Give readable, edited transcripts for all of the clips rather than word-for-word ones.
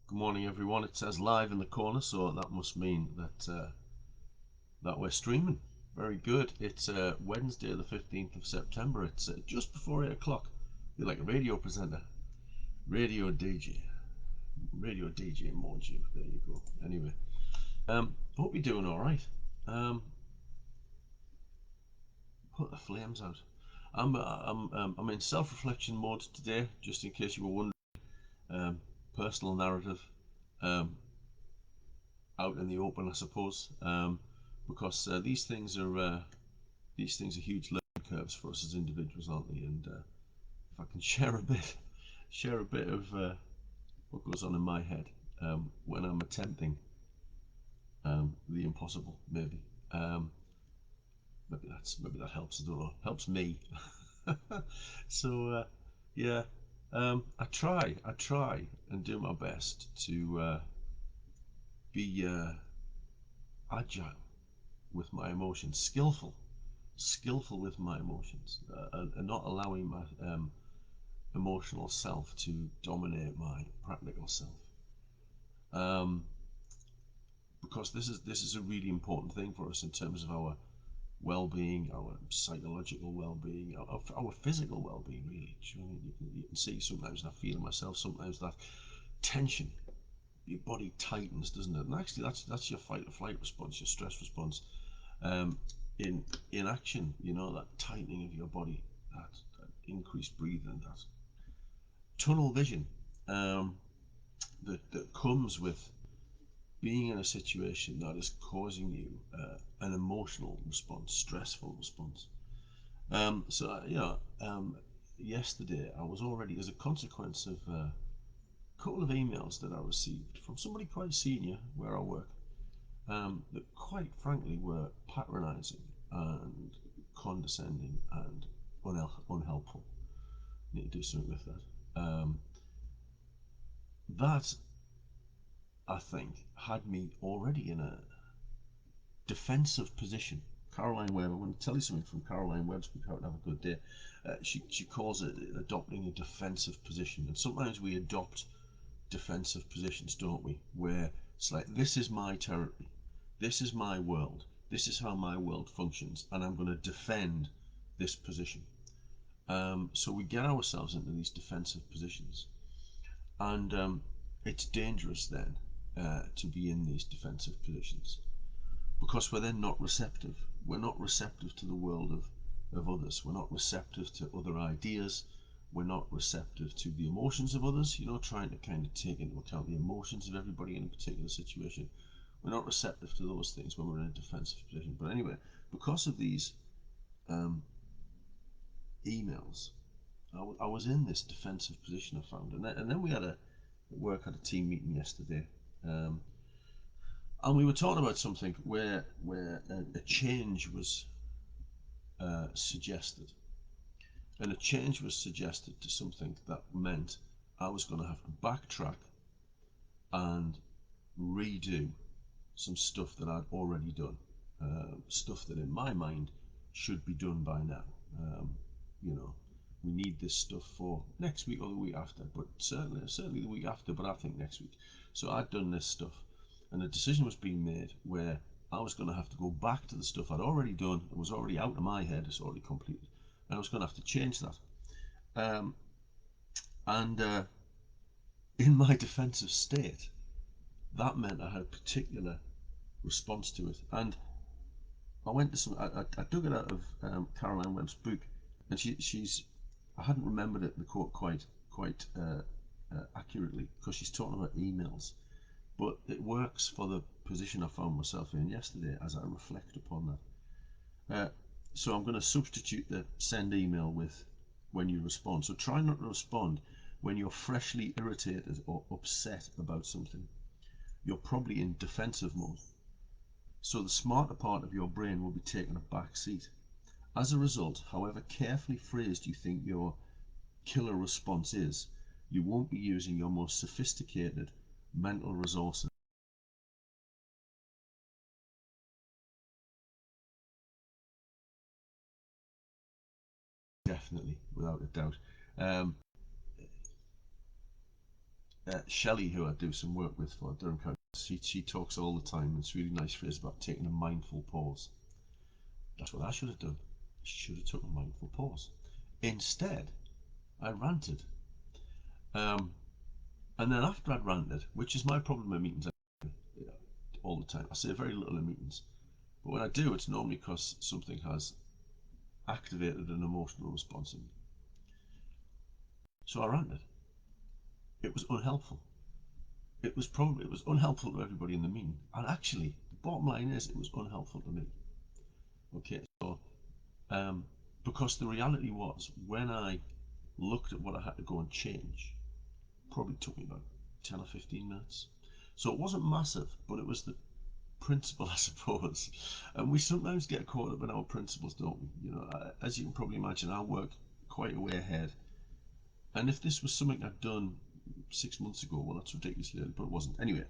Good morning, everyone. It says live in the corner, so that must mean that we're streaming. Very good. It's Wednesday, the 15th of September. It's just before 8 o'clock. You're like a radio presenter, radio DJ, radio DJ Mojo. There you go. Anyway, hope you're doing all right. Um, put the flames out. I'm in self-reflection mode today, just in case you were wondering. Personal narrative. Um, Out in the open, I suppose, because these things are huge learning curves for us as individuals, aren't they? And if I can share a bit of what goes on in my head when I'm attempting the impossible, um, maybe that helps. I don't know, helps me. So yeah, I try and do my best to be agile with my emotions, skillful with my emotions, and not allowing my emotional self to dominate my practical self. Um, because this is a really important thing for us in terms of our well-being, our psychological well-being, our physical well-being. Really, you can see sometimes, and I feel myself sometimes, that tension. Your body tightens, doesn't it? And actually, that's your fight or flight response, your stress response. Um, in action, that tightening of your body, that increased breathing, that tunnel vision um, that comes with being in a situation that is causing you an emotional response, stressful response. Yesterday I was already, as a consequence of a couple of emails that I received from somebody quite senior where I work, that quite frankly were patronising and condescending and unhelpful. Need to do something with that. That, I think, had me already in a defensive position. Caroline Webb, I want to tell you something from Caroline Webb's book, How to Have a Good Day. She calls it adopting a defensive position. And sometimes we adopt defensive positions, don't we? Where it's like, this is my territory, this is my world, this is how my world functions, and I'm going to defend this position. So we get ourselves into these defensive positions, and it's dangerous then to be in these defensive positions, because we're then not receptive. We're not receptive to the world of others. We're not receptive to other ideas. We're not receptive to the emotions of others, trying to kind of take into account the emotions of everybody in a particular situation. We're not receptive to those things when we're in a defensive position. But anyway, because of these um, emails, I was in this defensive position, I found. And then we had a team meeting yesterday. Um, and we were talking about something where a change was suggested, and a change was suggested to something that meant I was going to have to backtrack and redo some stuff that I'd already done, stuff that in my mind should be done by now. Um, you know, we need this stuff for next week or the week after, but certainly the week after, but I think next week. So I'd done this stuff, and a decision was being made where I was going to have to go back to the stuff I'd already done. It was already out of my head. It's already completed. And I was going to have to change that. And in my defensive state, that meant I had a particular response to it. And I went to I dug it out of Caroline Webb's book, and she's I hadn't remembered the quote quite accurately, because she's talking about emails, but it works for the position I found myself in yesterday as I reflect upon that. So I'm going to substitute the send email with when you respond. So try not to respond when you're freshly irritated or upset about something. You're probably in defensive mode. So the smarter part of your brain will be taking a back seat. As a result, however carefully phrased you think your killer response is, you won't be using your most sophisticated mental resources. Definitely, without a doubt. Um, Shelley, who I do some work with for Durham County, she talks all the time. It's a really nice phrase about taking a mindful pause. That's what I should have done. I should have took a mindful pause. Instead, I ranted. Um, and then after I'd ranted, which is my problem in meetings all the time, I say very little in meetings. But when I do, it's normally because something has activated an emotional response in me. So I ranted. It was unhelpful. It was unhelpful to everybody in the meeting. And actually, the bottom line is it was unhelpful to me. Okay, so because the reality was when I looked at what I had to go and change, probably took me about 10 or 15 minutes. So it wasn't massive, but it was the principle, I suppose. And we sometimes get caught up in our principles, don't we? You know, as you can probably imagine, I work quite a way ahead. And if this was something I'd done 6 months ago, well, that's ridiculously early, but it wasn't. Anyway,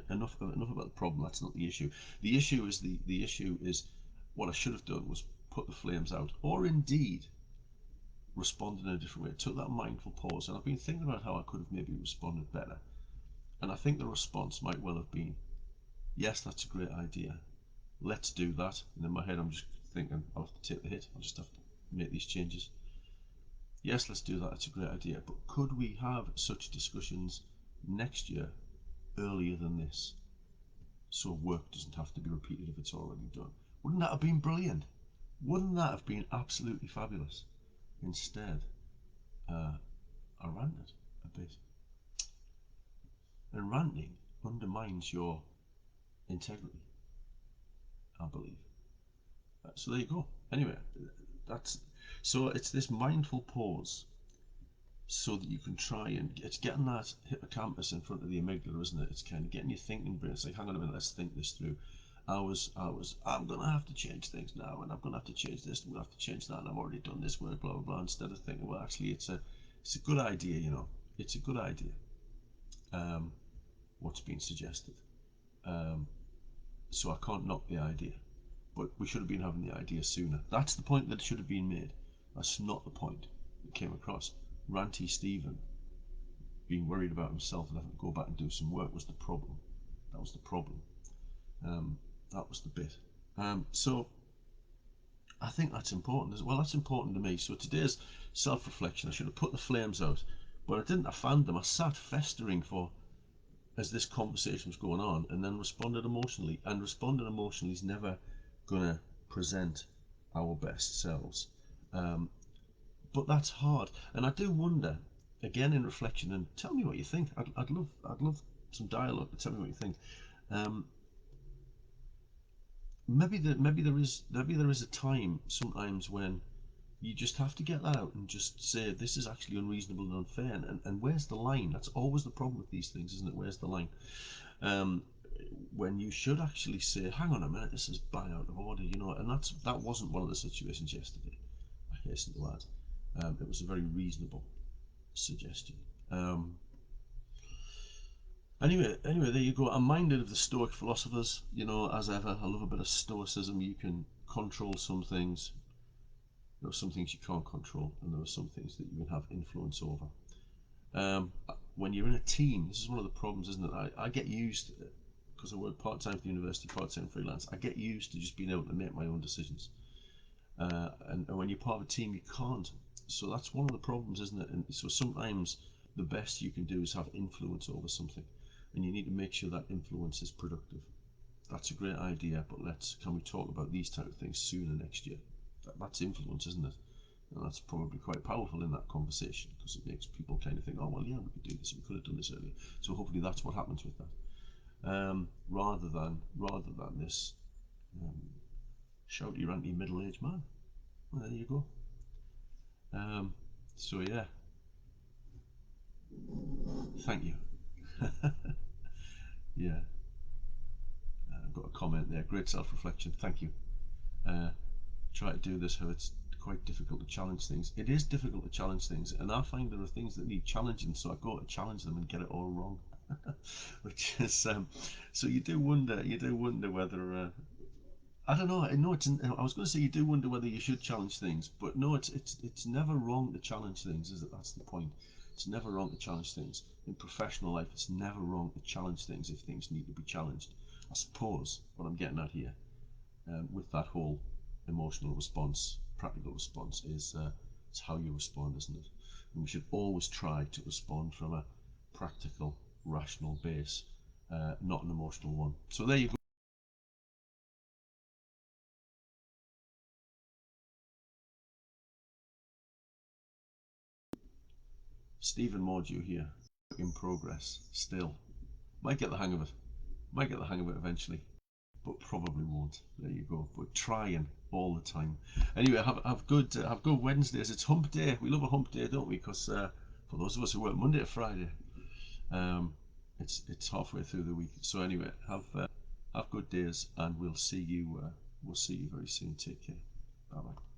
enough about the problem. That's not the issue. The issue is what I should have done was put the flames out, or indeed responded in a different way. Took that mindful pause, and I've been thinking about how I could have maybe responded better. And I think the response might well have been, "Yes, that's a great idea. Let's do that." And in my head, I'm just thinking, "I'll have to take the hit. I'll just have to make these changes. Yes, let's do that. That's a great idea. But could we have such discussions next year earlier than this, so work doesn't have to be repeated if it's already done?" Wouldn't that have been brilliant? Wouldn't that have been absolutely fabulous? Instead, uh, I ranted a bit. And ranting undermines your integrity, I believe. So there you go. Anyway, that's so it's this mindful pause so that you can try and it's getting that hippocampus in front of the amygdala, isn't it? It's kind of getting your thinking brain. It's like, hang on a minute, let's think this through. I'm gonna have to change things now, and I'm gonna have to change this, and I'm gonna have to change that, and I've already done this work, blah blah blah. Instead of thinking, well, actually, it's a good idea, you know, it's a good idea. Um, what's been suggested. Um, so I can't knock the idea, but we should have been having the idea sooner. That's the point that should have been made. That's not the point that came across. Ranty Stephen being worried about himself and having to go back and do some work was the problem. That was the problem. Um, that was the bit. So I think that's important as well. That's important to me. So today's self-reflection. I should have put the flames out, but I didn't. I fanned them. I sat festering for as this conversation was going on, and then responded emotionally. And responding emotionally is never gonna present our best selves. Um, but that's hard, and I do wonder. Again, in reflection, and tell me what you think. I'd love some dialogue. Tell me what you think. Um, maybe there is a time sometimes when you just have to get that out and just say this is actually unreasonable and unfair. And where's the line? That's always the problem with these things, isn't it? Where's the line? Um, when you should actually say, hang on a minute, this is bang out of order, you know. And that wasn't one of the situations yesterday, I hasten to add. It was a very reasonable suggestion. Um, anyway, there you go. I'm minded of the Stoic philosophers. You know, as ever, I love a bit of Stoicism. You can control some things. There are some things you can't control, and there are some things that you can have influence over. When you're in a team, this is one of the problems, isn't it? I get used, because I work part-time for the university, part-time freelance, I get used to just being able to make my own decisions. And when you're part of a team, you can't. So that's one of the problems, isn't it? And so sometimes the best you can do is have influence over something, and you need to make sure that influence is productive. That's a great idea, but can we talk about these type of things sooner next year? That's influence, isn't it? And that's probably quite powerful in that conversation because it makes people kind of think, oh well, yeah, we could do this, we could have done this earlier. So hopefully that's what happens with that, rather than this um, shouty, ranty, middle-aged man. Well, there you go. Um, so yeah, thank you. Yeah, I've got a comment there. Great self-reflection. Thank you. Uh, Try to do this how it's quite difficult to challenge things. It is difficult to challenge things, and I find there are things that need challenging, so I go to challenge them and get it all wrong. Which is so you do wonder whether I don't know. No, I was going to say you do wonder whether you should challenge things, but no, it's never wrong to challenge things. Is it? That's the point. It's never wrong to challenge things. In professional life, it's never wrong to challenge things if things need to be challenged. I suppose what I'm getting at here, with that whole emotional response, practical response, is it's how you respond, isn't it? And we should always try to respond from a practical, rational base, not an emotional one. So there you go. Stephen Mordew here, in progress, still. Might get the hang of it. Might get the hang of it eventually, but probably won't. There you go. But trying all the time. Anyway, have good Wednesdays. It's Hump Day. We love a Hump Day, don't we? Because for those of us who work Monday to Friday, um, it's halfway through the week. So anyway, have good days, and we'll see you very soon. Take care. Bye bye.